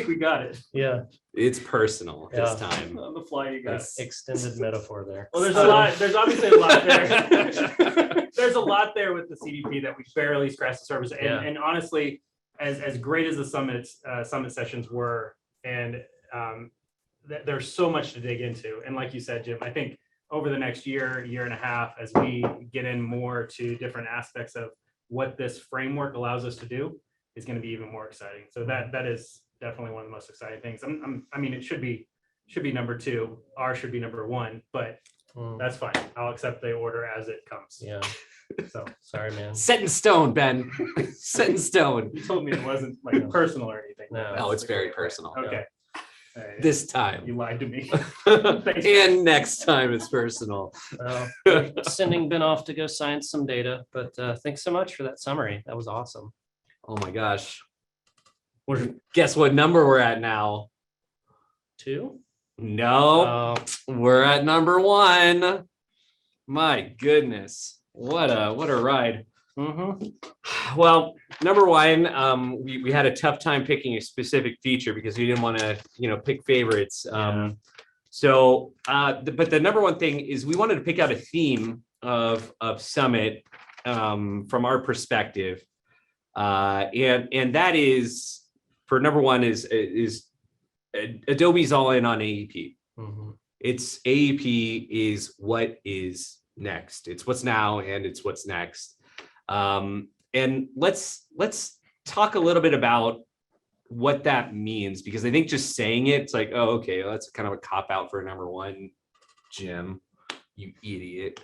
we got it. yeah. It's personal this Yeah. time. On the fly, you got it. That's extended metaphor there. Well, there's a lot. There's obviously a lot there. There's a lot there with the CDP that we barely scratched the surface. Yeah. And honestly, as great as the summit sessions were, and there's so much to dig into. And like you said, Jim, I think over the next year and a half, as we get in more to different aspects of what this framework allows us to do, is going to be even more exciting. So that is definitely one of the most exciting things. I mean, it should be number 2. R should be number 1, but that's fine. I'll accept the order as it comes. Yeah. So Sorry, man. Set in stone, Ben. Set in stone. you told me it wasn't like personal or anything. No. That's Oh, it's the very correct- personal. Okay. All right. This time. You lied to me. And next time it's personal. Well, sending Ben off to go science some data, but thanks so much for that summary. That was awesome. Oh my gosh. Guess what number we're at now? 2? No, we're at number 1. My goodness. What a ride. Well, number 1, we had a tough time picking a specific feature because we didn't want to, pick favorites. But the number 1 thing is we wanted to pick out a theme of Summit from our perspective. And that is, for number 1 is Adobe's all in on AEP. It's AEP is what is next. It's what's now and it's what's next. And let's talk a little bit about what that means, because I think just saying it's like, oh, okay, well, that's kind of a cop out for number 1, Jim, you idiot.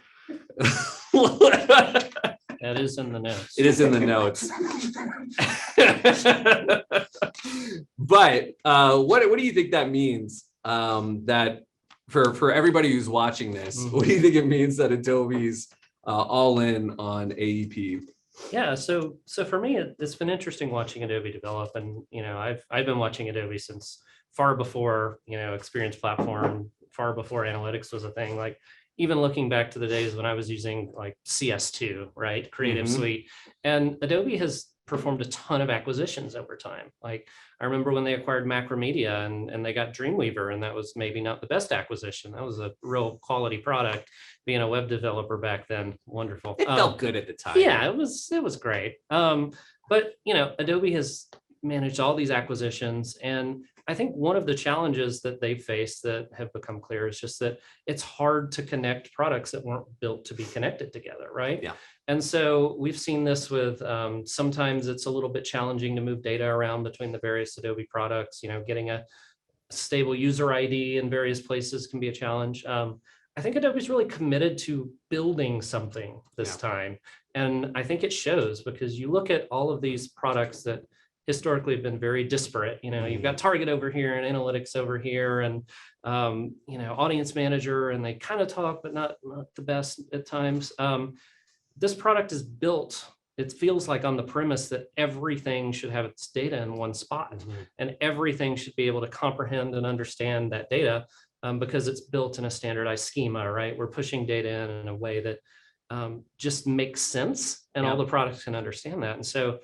That is in the notes. It is in the notes. But what do you think that means? That for everybody who's watching this, what do you think it means that Adobe's all in on AEP? Yeah, so for me, it's been interesting watching Adobe develop, and I've been watching Adobe since far before Experience Platform, far before analytics was a thing. Like even looking back to the days when I was using like CS2, right, Creative Suite, and Adobe has performed a ton of acquisitions over time. Like I remember when they acquired Macromedia and they got Dreamweaver, and that was maybe not the best acquisition. That was a real quality product. Being a web developer back then, wonderful. It felt good at the time. Yeah, it was great. But Adobe has managed all these acquisitions, and I think one of the challenges that they face that have become clear is just that it's hard to connect products that weren't built to be connected together, right? Yeah. And so we've seen this with sometimes it's a little bit challenging to move data around between the various Adobe products. Getting a stable user ID in various places can be a challenge. I think Adobe's really committed to building something this time. And I think it shows, because you look at all of these products that historically have been very disparate. You've got Target over here and Analytics over here, and Audience Manager, and they kind of talk, but not the best at times. This product is built, it feels like, on the premise that everything should have its data in one spot, and everything should be able to comprehend and understand that data, because it's built in a standardized schema, right? We're pushing data in a way that just makes sense, and all the products can understand that. And so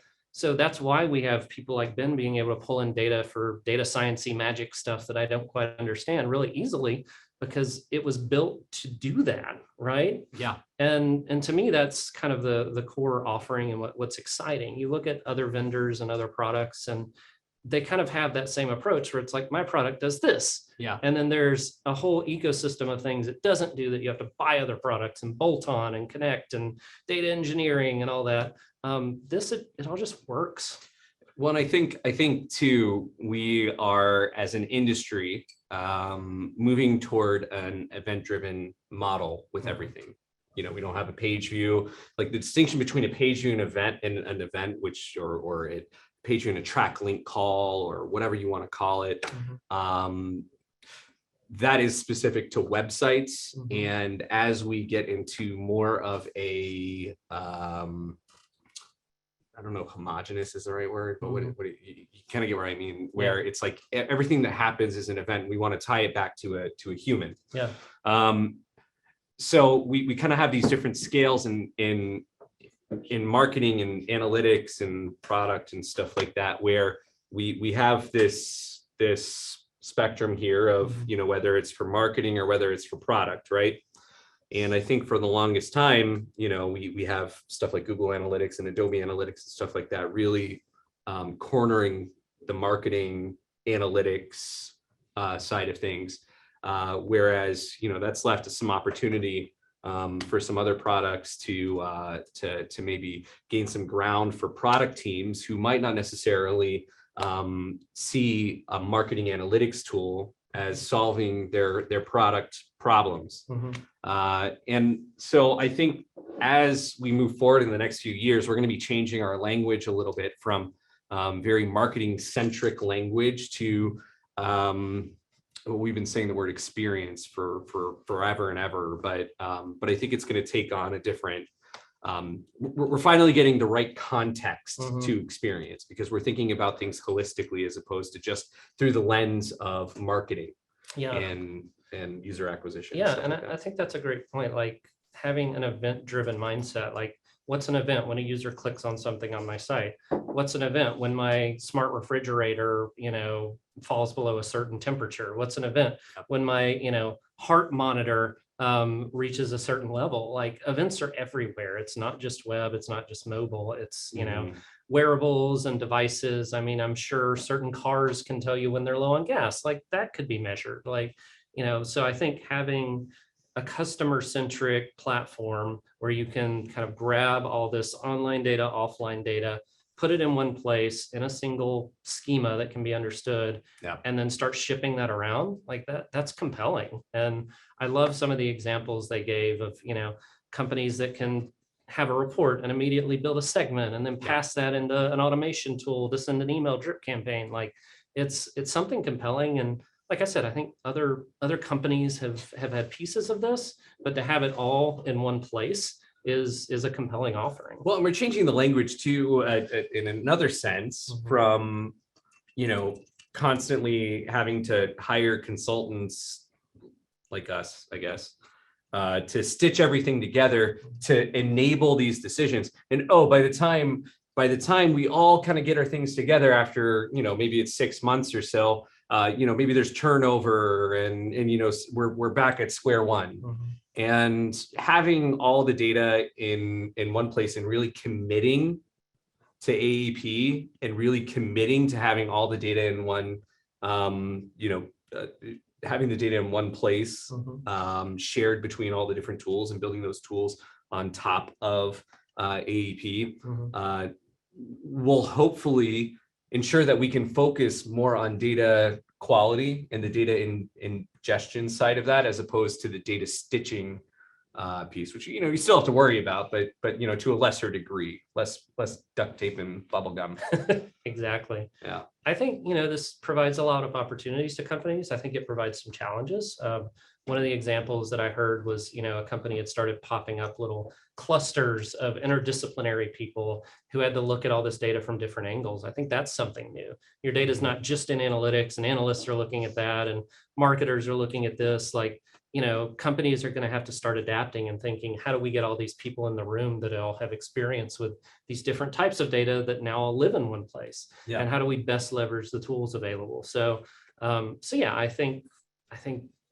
that's why we have people like Ben being able to pull in data for data science-y magic stuff that I don't quite understand really easily, because it was built to do that, right? Yeah. And to me, that's kind of the core offering and what's exciting. You look at other vendors and other products, and they kind of have that same approach where it's like, my product does this. Yeah. And then there's a whole ecosystem of things it doesn't do that you have to buy other products and bolt on and connect and data engineering and all that. It all just works. Well, and I think too, we are as an industry moving toward an event-driven model with everything. You know, we don't have a page view. Like the distinction between a page view and an event, which or a page view and a track link call or whatever you want to call it. That is specific to websites. And as we get into more of a I don't know if homogenous is the right word, but you kind of get where I mean, where it's like everything that happens is an event. We want to tie it back to a human. Yeah. So we kind of have these different scales in marketing and analytics and product and stuff like that, where we have this spectrum here of, you know, whether it's for marketing or whether it's for product, right? And I think for the longest time, you know, we have stuff like Google Analytics and Adobe Analytics and stuff like that, really cornering the marketing analytics side of things. Whereas, you know, that's left some opportunity for some other products to maybe gain some ground for product teams who might not necessarily see a marketing analytics tool as solving their product problems. And so I think as we move forward in the next few years, we're going to be changing our language a little bit from very marketing centric language to we've been saying the word experience for forever and ever, but I think it's going to take on a different we're finally getting the right context to experience, because we're thinking about things holistically as opposed to just through the lens of marketing and user acquisition. Yeah, and I think that's a great point. Like having an event-driven mindset. Like, what's an event when a user clicks on something on my site? What's an event when my smart refrigerator, you know, falls below a certain temperature? What's an event when my, you know, heart monitor reaches a certain level? Like, events are everywhere. It's not just web, it's not just mobile, it's, you know, wearables and devices. I mean, I'm sure certain cars can tell you when they're low on gas, like that could be measured. Like, you know, so I think having a customer centric platform where you can kind of grab all this online data, offline data, put it in one place in a single schema that can be understood, and then start shipping that around like that's compelling. And I love some of the examples they gave of, you know, companies that can have a report and immediately build a segment and then pass that into an automation tool to send an email drip campaign. Like it's something compelling. And like I said, I think other companies have had pieces of this, but to have it all in one place is a compelling offering. Well, and we're changing the language too, in another sense, from, you know, constantly having to hire consultants like us, I guess, to stitch everything together to enable these decisions. And by the time we all kind of get our things together after, you know, maybe it's 6 months or so, you know, maybe there's turnover and you know, we're back at square one. And having all the data in one place and really committing to AEP and really committing to having all the data in one, you know, having the data in one place, shared between all the different tools and building those tools on top of AEP will hopefully ensure that we can focus more on data quality and the data ingestion side of that, as opposed to the data stitching piece, which, you know, you still have to worry about, but you know, to a lesser degree, less duct tape and bubble gum. Exactly. Yeah. I think, you know, this provides a lot of opportunities to companies. I think it provides some challenges. One of the examples that I heard was, you know, a company had started popping up little clusters of interdisciplinary people who had to look at all this data from different angles. I think that's something new. Your data is not just in analytics, and analysts are looking at that, and marketers are looking at this. Like, you know, companies are going to have to start adapting and thinking, how do we get all these people in the room that all have experience with these different types of data that now all live in one place? And how do we best leverage the tools available? So, yeah, I think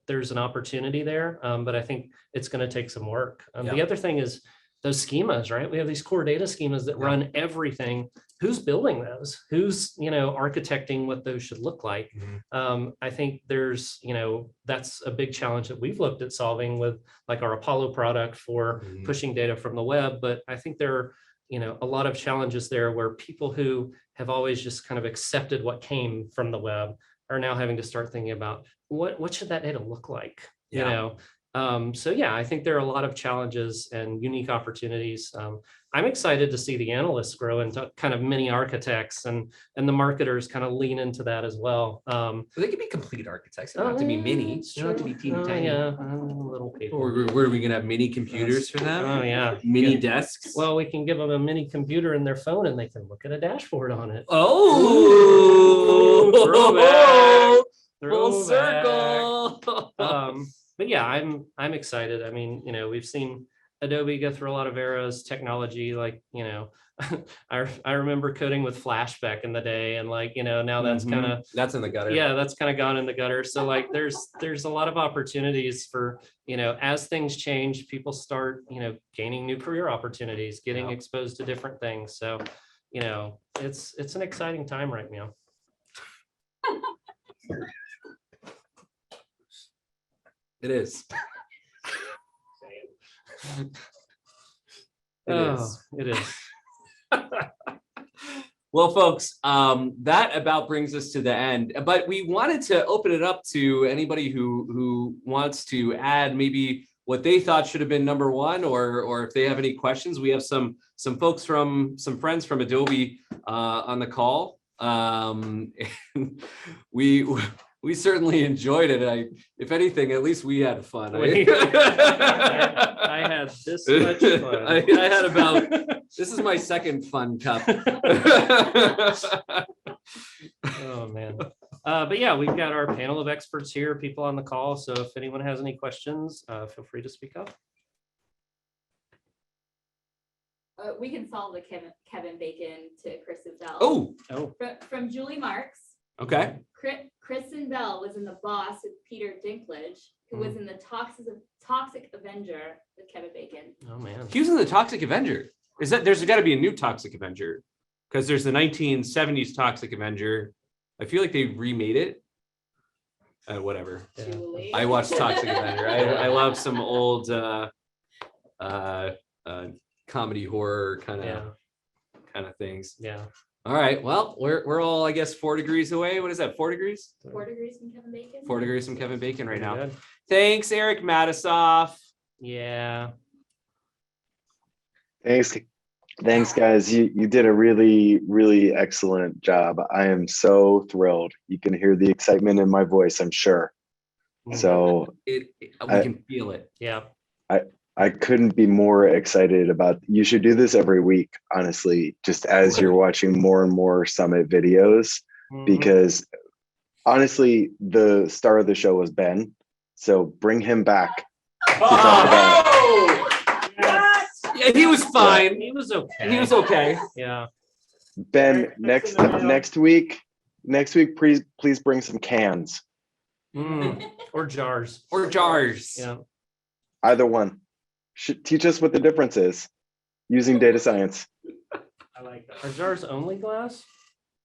there's an opportunity there, but I think it's going to take some work. The other thing is, those schemas, right? We have these core data schemas that run everything. Who's building those? Who's, architecting what those should look like? I think there's, that's a big challenge that we've looked at solving with like our Apollo product for pushing data from the web. But I think there are, a lot of challenges there where people who have always just kind of accepted what came from the web are now having to start thinking about what should that data look like? So yeah, I think there are a lot of challenges and unique opportunities. I'm excited to see the analysts grow into kind of mini architects and the marketers kind of lean into that as well. They can be complete architects. They don't have to be mini. They don't have to be teeny tiny. Yeah, little people. Or where are we gonna have mini computers for them? Oh yeah, Mini desks? well, we can give them a mini computer in their phone and they can look at a dashboard on it. Oh, full Throwback. circle. But yeah, I'm excited. I mean, we've seen Adobe go through a lot of eras, technology, like, I remember coding with Flash back in the day, and like, now that's kind of, That's in the gutter. yeah, that's kind of gone in the gutter. So like, there's a lot of opportunities for, as things change, people start, gaining new career opportunities, getting exposed to different things. So, it's an exciting time right now. It is. It is. Well, folks, that about brings us to the end, but we wanted to open it up to anybody who wants to add maybe what they thought should have been number one, or if they have any questions. We have some folks from some friends from Adobe on the call. And we certainly enjoyed it. If anything, at least we had fun. I had this much fun. I had about, this is my second fun cup. Oh man. But yeah, we've got our panel of experts here, people on the call. So if anyone has any questions, feel free to speak up. We can solve the Kevin Bacon to Kristen Bell. Oh, From Julie Marks. okay. Kristen Bell was in The Boss with Peter Dinklage, who was in the Toxic Avenger with Kevin Bacon. Oh man. He was in the Toxic Avenger. There's got to be a new Toxic Avenger, because there's the 1970s Toxic Avenger. I feel like they remade it. Whatever. Julie. I watched Toxic Avenger. I love some old comedy horror kind of things. Yeah. All right. Well, we're all, I guess, 4 degrees away. What is that? 4 degrees? 4 degrees from Kevin Bacon. 4 degrees from Kevin Bacon right now. Good. Thanks, Eric Matisoff. Yeah. Thanks, guys. You did a really, really excellent job. I am so thrilled. You can hear the excitement in my voice, I'm sure. So We can feel it. Yeah. I couldn't be more excited about. You should do this every week, honestly, just as you're watching more and more Summit videos, because honestly, the star of the show was Ben. So bring him back to talk about. Yeah, he was fine. He was okay. He was okay. Yeah. Ben, next week, please bring some cans. Or jars. Or jars. Yeah. Either one. Should teach us what the difference is using data science. I like that. Are jars only glass?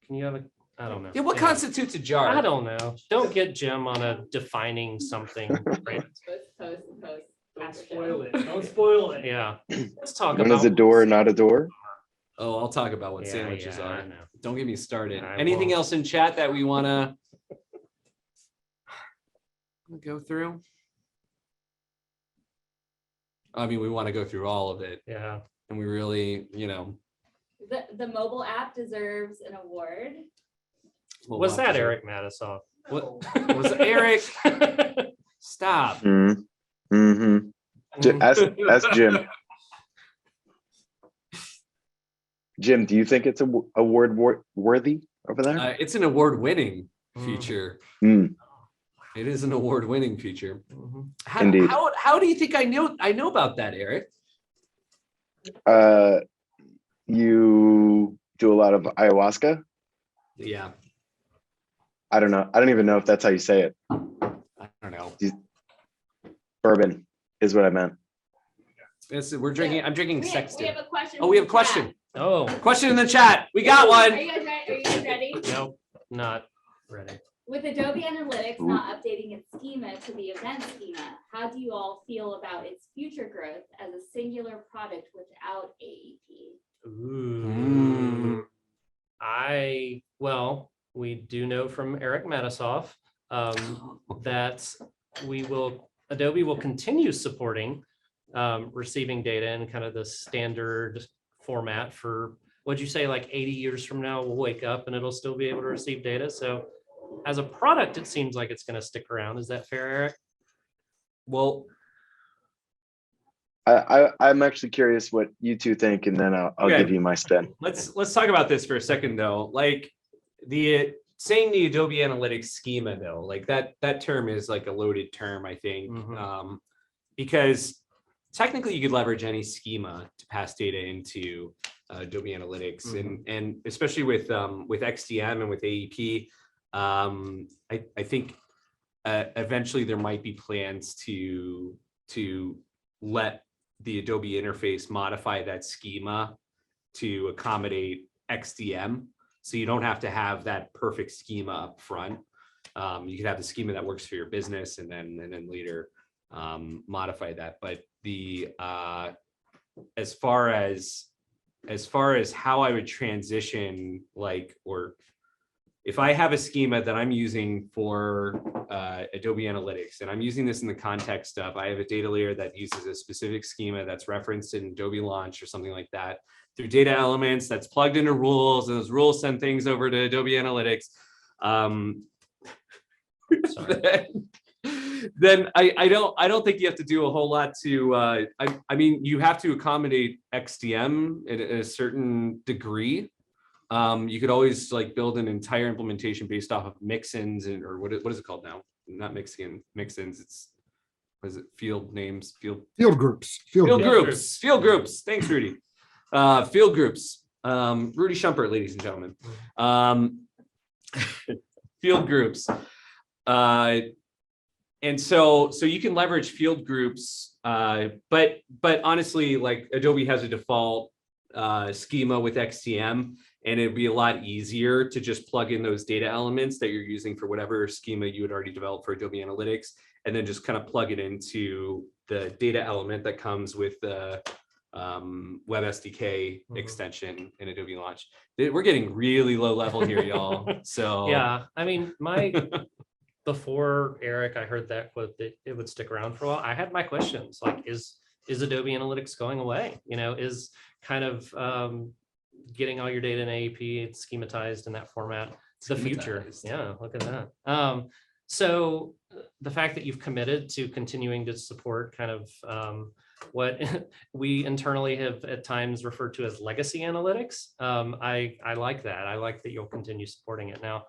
Can you have I don't know. Yeah, what constitutes a jar? I don't know. Don't get Jim on a defining something. Right? Post. Don't spoil it. Don't spoil it. Yeah. Let's talk When about is a door not a door? Oh, I'll talk about what Yeah, sandwiches yeah, I are. know. Don't get me started. I Anything won't. else in chat that we want to go through? I mean, we want to go through all of it, Yeah. and we really, The mobile app deserves an award. we'll Was have that to- Eric Matisoff? What was Eric? Stop. Mm-hmm. Ask Jim. Jim, do you think it's award worthy over there? It's an award-winning Mm. feature. Mm. It is an award-winning feature. Mhm. Indeed. How do you think I know about that, Eric? You do a lot of ayahuasca? Yeah, I don't know. I don't even know if that's how you say it. I don't know. Bourbon is what I meant. We're drinking. I'm drinking We Sexton. have a question. Oh, we from have a the chat. question. Oh, Question in the chat. We got Are one. you guys ready? Are you guys ready? nope, not ready. With Adobe Analytics not updating its schema to the event schema, how do you all feel about its future growth as a singular product without AEP? Ooh. Well, we do know from Eric Matisoff that Adobe will continue supporting receiving data in kind of the standard format for, what'd you say, like 80 years from now, we'll wake up and it'll still be able to receive data. So as a product, it seems like it's going to stick around. Is that fair, Eric? Well, I'm actually curious what you two think, and then I'll Okay. give you my spin. let's talk about this for a second though. Like saying the Adobe Analytics schema though, like that term is like a loaded term, I think, because technically you could leverage any schema to pass data into Adobe Analytics, and especially with XDM and with AEP, I think eventually there might be plans to let the Adobe interface modify that schema to accommodate XDM. So you don't have to have that perfect schema up front. You could have the schema that works for your business and then later modify that. But as far as how I would transition, like, or if I have a schema that I'm using for Adobe Analytics, and I'm using this in the context of, I have a data layer that uses a specific schema that's referenced in Adobe Launch or something like that, through data elements that's plugged into rules, and those rules send things over to Adobe Analytics. Then I don't think you have to do a whole lot to, I mean, you have to accommodate XDM at a certain degree. You could always like build an entire implementation based off of mixins, or what is it called now? Not mixins. It's, what is it? Field names, field groups. Field groups. Thanks, Rudy. Field groups. Rudy Shumpert, ladies and gentlemen. Field groups. And so you can leverage field groups, but honestly, like Adobe has a default schema with XDM, and it'd be a lot easier to just plug in those data elements that you're using for whatever schema you had already developed for Adobe Analytics, and then just kind of plug it into the data element that comes with the Web SDK extension in Adobe Launch. We're getting really low level here, y'all. So yeah, I mean, before Eric, I heard that quote that it would stick around for a while. I had my questions like, is Adobe Analytics going away? You know, is kind of getting all your data in AEP, it's schematized in that format, it's the future. Yeah, look at that. So the fact that you've committed to continuing to support kind of what we internally have at times referred to as legacy analytics, I like that. I like that you'll continue supporting it. Now,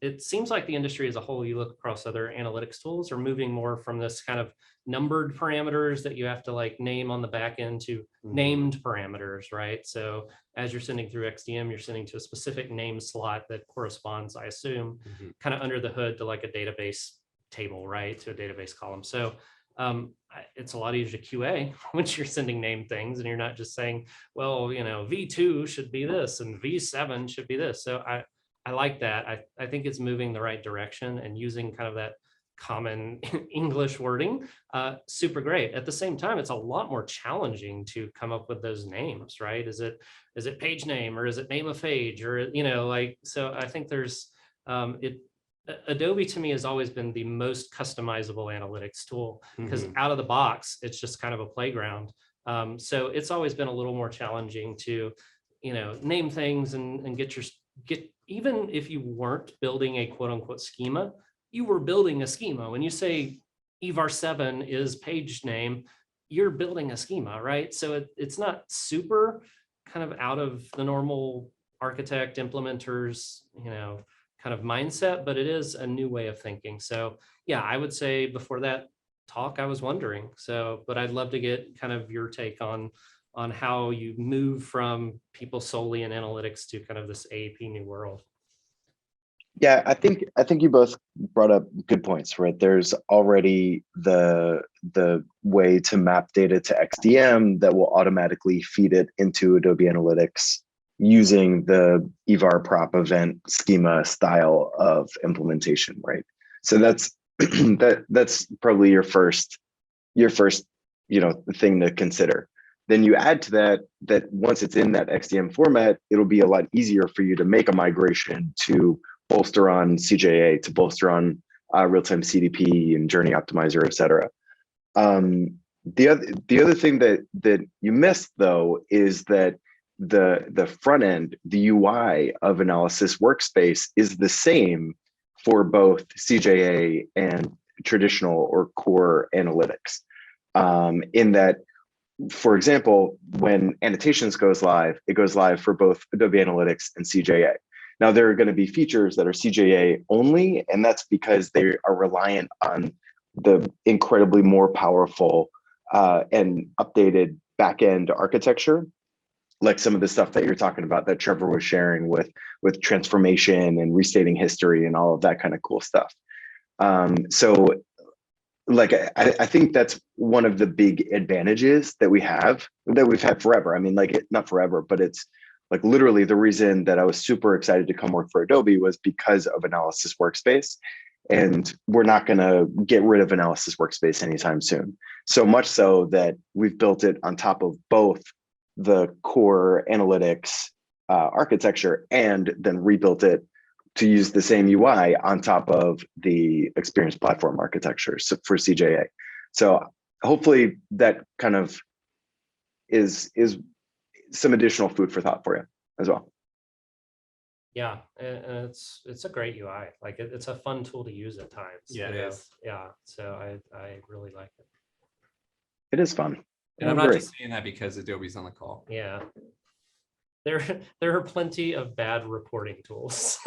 it seems like the industry as a whole, you look across other analytics tools, are moving more from this kind of numbered parameters that you have to like name on the back end to named parameters, right? So as you're sending through XDM, you're sending to a specific name slot that corresponds, I assume, kind of under the hood to like a database table, right? To a database column. So it's a lot easier to QA once you're sending name things and you're not just saying, well, you know, V2 should be this and V7 should be this. So I like that. I think it's moving the right direction and using kind of that common English wording, super great. At the same time, it's a lot more challenging to come up with those names, right? Is it page name, or is it name of page, or, you know, like, so I think there's, Adobe to me has always been the most customizable analytics tool, because out of the box, it's just kind of a playground. So it's always been a little more challenging to, you know, name things and get even if you weren't building a quote unquote schema, you were building a schema. When you say EVAR7 is page name, you're building a schema, right? So it's not super kind of out of the normal architect implementers, you know, kind of mindset, but it is a new way of thinking. So yeah, I would say before that talk, I was wondering. So, but I'd love to get kind of your take on how you move from people solely in analytics to kind of this AEP new world. Yeah, I think you both brought up good points, right? There's already the way to map data to XDM that will automatically feed it into Adobe Analytics using the EVAR prop event schema style of implementation, right? So that's that's probably your first thing to consider. Then you add to that once it's in that XDM format, it'll be a lot easier for you to make a migration to bolster on CJA, to bolster on real-time CDP and Journey Optimizer, et cetera. The other thing that you missed though is that the front end, the UI of Analysis Workspace is the same for both CJA and traditional or core analytics. In that, for example, when Annotations goes live, it goes live for both Adobe Analytics and CJA. Now, there are going to be features that are CJA only, and that's because they are reliant on the incredibly more powerful and updated backend architecture, like some of the stuff that you're talking about that Trevor was sharing with transformation and restating history and all of that kind of cool stuff. So like, I think that's one of the big advantages that we've had forever. I mean, like, not forever, but it's like literally the reason that I was super excited to come work for Adobe was because of Analysis Workspace. And we're not going to get rid of Analysis Workspace anytime soon. So much so that we've built it on top of both the core analytics architecture and then rebuilt it to use the same UI on top of the experience platform architecture for CJA. So hopefully that kind of is some additional food for thought for you as well. Yeah, and it's a great UI. Like it's a fun tool to use at times. Yeah, it is. Yeah, so I really like it. It is fun. And I'm not just saying that because Adobe's on the call. Yeah. There are plenty of bad reporting tools.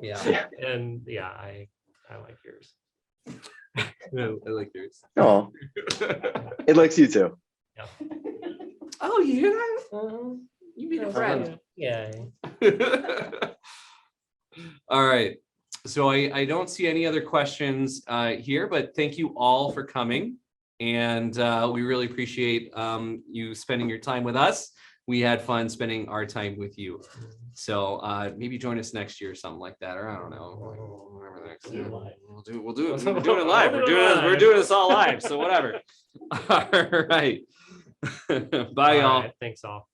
Yeah. And yeah, I like yours. I like yours. Oh, it likes you too. Yeah. Oh, you hear that? You mean a friend. Yeah. All right. So I don't see any other questions here, but thank you all for coming. And we really appreciate you spending your time with us. We had fun spending our time with you. So maybe join us next year or something like that, or I don't know, whatever next year. We'll do it. We're doing it live. We're doing this all live. So whatever. All right. Bye, y'all. Thanks all.